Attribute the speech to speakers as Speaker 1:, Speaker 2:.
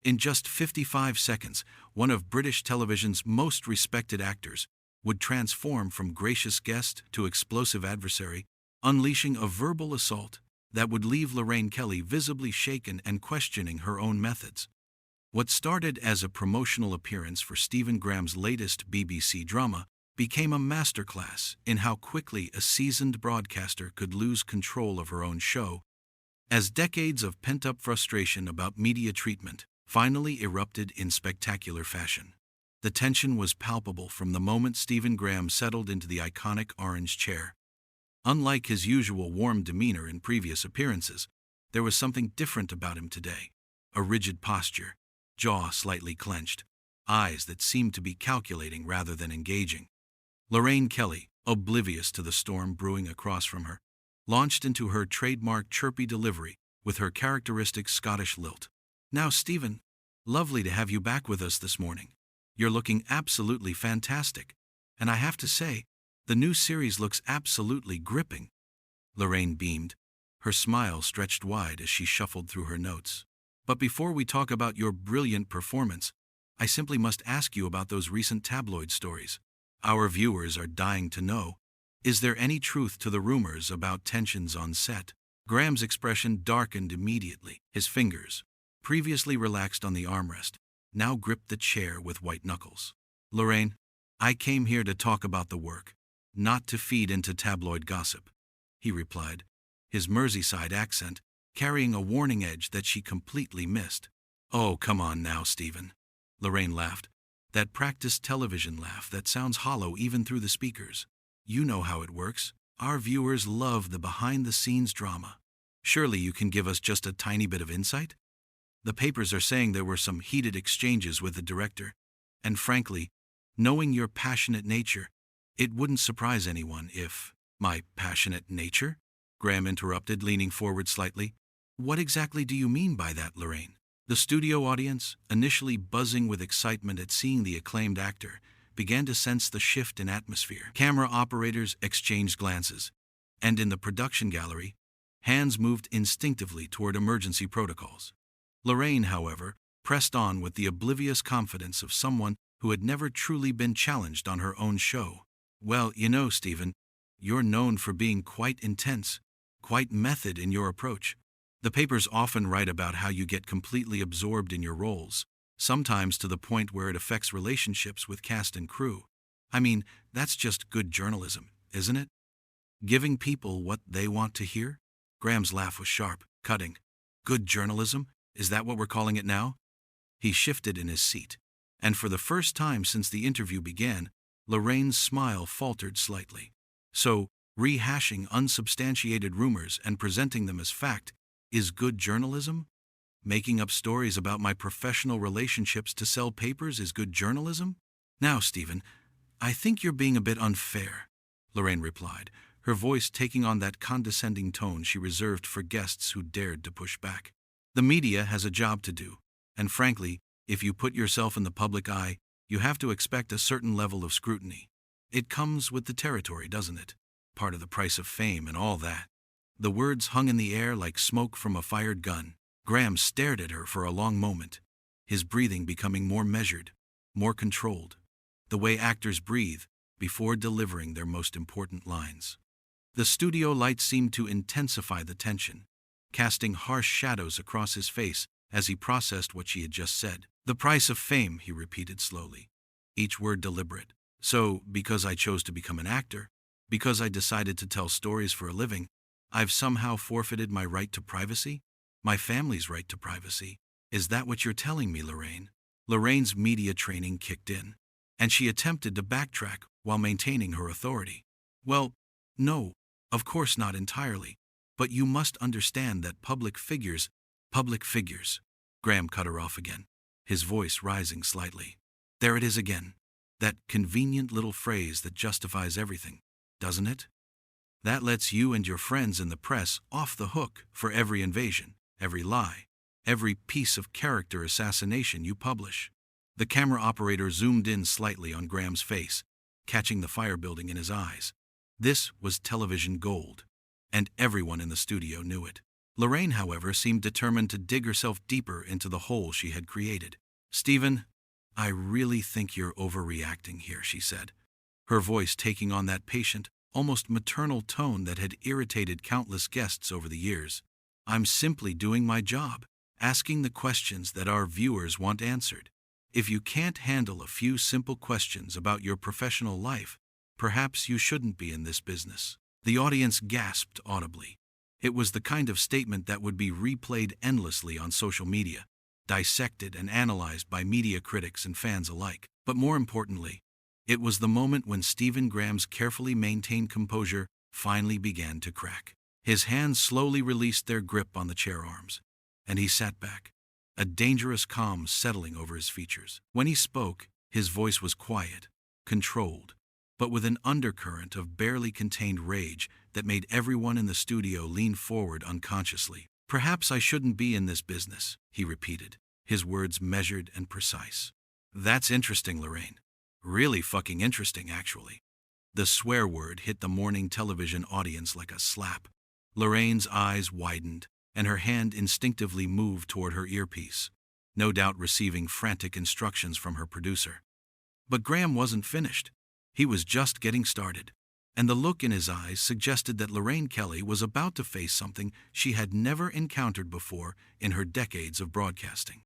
Speaker 1: In just 55 seconds, one of British television's most respected actors would transform from gracious guest to explosive adversary, unleashing a verbal assault that would leave Lorraine Kelly visibly shaken and questioning her own methods. What started as a promotional appearance for Stephen Graham's latest BBC drama became a masterclass in how quickly a seasoned broadcaster could lose control of her own show, as decades of pent-up frustration about media treatment finally erupted in spectacular fashion. The tension was palpable from the moment Stephen Graham settled into the iconic orange chair. Unlike his usual warm demeanor in previous appearances, there was something different about him today. A rigid posture, jaw slightly clenched, eyes that seemed to be calculating rather than engaging. Lorraine Kelly, oblivious to the storm brewing across from her, launched into her trademark chirpy delivery with her characteristic Scottish lilt. "Now, Stephen, lovely to have you back with us this morning. You're looking absolutely fantastic. And I have to say, the new series looks absolutely gripping." Lorraine beamed, her smile stretched wide as she shuffled through her notes. "But before we talk about your brilliant performance, I simply must ask you about those recent tabloid stories. Our viewers are dying to know. Is there any truth to the rumors about tensions on set?" Graham's expression darkened immediately. His fingers, previously relaxed on the armrest, now gripped the chair with white knuckles. "Lorraine, I came here to talk about the work, not to feed into tabloid gossip," he replied, his Merseyside accent carrying a warning edge that she completely missed. "Oh, come on now, Stephen." Lorraine laughed, that practiced television laugh that sounds hollow even through the speakers. "You know how it works. Our viewers love the behind-the-scenes drama. Surely you can give us just a tiny bit of insight? The papers are saying there were some heated exchanges with the director, and frankly, knowing your passionate nature, it wouldn't surprise anyone if—" "My passionate nature?" Graham interrupted, leaning forward slightly. "What exactly do you mean by that, Lorraine?" The studio audience, initially buzzing with excitement at seeing the acclaimed actor, began to sense the shift in atmosphere. Camera operators exchanged glances, and in the production gallery, hands moved instinctively toward emergency protocols. Lorraine, however, pressed on with the oblivious confidence of someone who had never truly been challenged on her own show. "Well, you know, Stephen, you're known for being quite intense, quite method in your approach. The papers often write about how you get completely absorbed in your roles, sometimes to the point where it affects relationships with cast and crew. I mean, that's just good journalism, isn't it? Giving people what they want to hear?" Graham's laugh was sharp, cutting. "Good journalism? Is that what we're calling it now?" He shifted in his seat, and for the first time since the interview began, Lorraine's smile faltered slightly. "So, rehashing unsubstantiated rumors and presenting them as fact is good journalism? Making up stories about my professional relationships to sell papers is good journalism? Now, Stephen, I think you're being a bit unfair," Lorraine replied, her voice taking on that condescending tone she reserved for guests who dared to push back. "The media has a job to do, and frankly, if you put yourself in the public eye, you have to expect a certain level of scrutiny. It comes with the territory, doesn't it? Part of the price of fame and all that." The words hung in the air like smoke from a fired gun. Graham stared at her for a long moment, his breathing becoming more measured, more controlled, the way actors breathe before delivering their most important lines. The studio lights seemed to intensify the tension, casting harsh shadows across his face as he processed what she had just said. "The price of fame," he repeated slowly, each word deliberate. "So, because I chose to become an actor, because I decided to tell stories for a living, I've somehow forfeited my right to privacy? My family's right to privacy? Is that what you're telling me, Lorraine?" Lorraine's media training kicked in, and she attempted to backtrack while maintaining her authority. "Well, no, of course not entirely, but you must understand that public figures—" Graham cut her off again, his voice rising slightly. "There it is again, that convenient little phrase that justifies everything, doesn't it? That lets you and your friends in the press off the hook for every invasion, every lie, every piece of character assassination you publish." The camera operator zoomed in slightly on Graham's face, catching the fire building in his eyes. This was television gold, and everyone in the studio knew it. Lorraine, however, seemed determined to dig herself deeper into the hole she had created. "Stephen, I really think you're overreacting here," she said, her voice taking on that patient, almost maternal tone that had irritated countless guests over the years. "I'm simply doing my job, asking the questions that our viewers want answered. If you can't handle a few simple questions about your professional life, perhaps you shouldn't be in this business." The audience gasped audibly. It was the kind of statement that would be replayed endlessly on social media, dissected and analyzed by media critics and fans alike. But more importantly, it was the moment when Stephen Graham's carefully maintained composure finally began to crack. His hands slowly released their grip on the chair arms, and he sat back, a dangerous calm settling over his features. When he spoke, his voice was quiet, controlled, but with an undercurrent of barely contained rage that made everyone in the studio lean forward unconsciously. "Perhaps I shouldn't be in this business," he repeated, his words measured and precise. "That's interesting, Lorraine. Really fucking interesting, actually." The swear word hit the morning television audience like a slap. Lorraine's eyes widened, and her hand instinctively moved toward her earpiece, no doubt receiving frantic instructions from her producer. But Graham wasn't finished. He was just getting started, and the look in his eyes suggested that Lorraine Kelly was about to face something she had never encountered before in her decades of broadcasting.